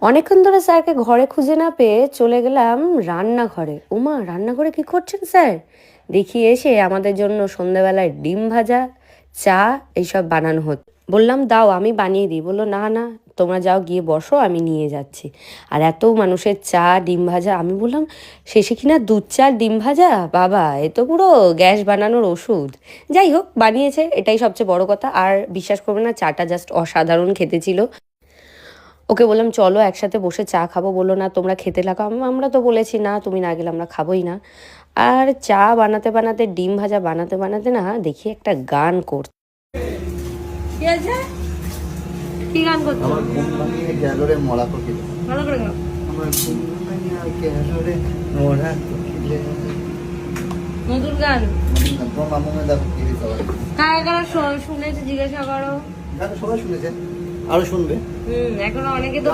অনেকক্ষণ ধরে স্যারকে ঘরে খুঁজে না পেয়ে চলে গেলাম রান্নাঘরে। ওমা, রান্নাঘরে কি করছেন স্যার? দেখি এসে আমাদের জন্য সন্ধেবেলায় ডিম ভাজা, চা এইসব বানানো হচ্ছে। বললাম দাও আমি বানিয়ে দিই। বললো না না, তোমরা যাও গিয়ে বসো, আমি নিয়ে যাচ্ছি। আর এত মানুষের চা ডিম ভাজা, আমি বললাম শেষে কিনা দুধ চা ডিম ভাজা, বাবা এ তো পুরো গ্যাস বানানোর ওষুধ। যাই হোক, বানিয়েছে, এটাই সবচেয়ে বড় কথা। আর বিশ্বাস করবে না, চাটা জাস্ট অসাধারণ খেতে ছিল। ওকে বললাম চলো একসাথে বসে চা খাবো, বললো না তোমরা খেতে লাগো। আমরা তো বলেছি না, তুমি না গেলে আমরা খাবোই না। আর চা বানাতে বানাতে ডিম ভাজা বানাতে বানাতে না দেখি একটা গান করছে। কি আছে? কি গান করছো? আমার ঘুম ভাঙিয়ে গেল রে মরা কোকিলে। ভালো করে গাও। আমার ঘুম ভাঙিয়ে গেল রে মরা কোকিলে। নতুন গান তোমার মামুমে দেখো কি দিতে পারে। কারা কারা শুনেছে জিজ্ঞাসা করো। গান সবাই শুনেছে, আরো শুনবে। এখনো অনেকে তো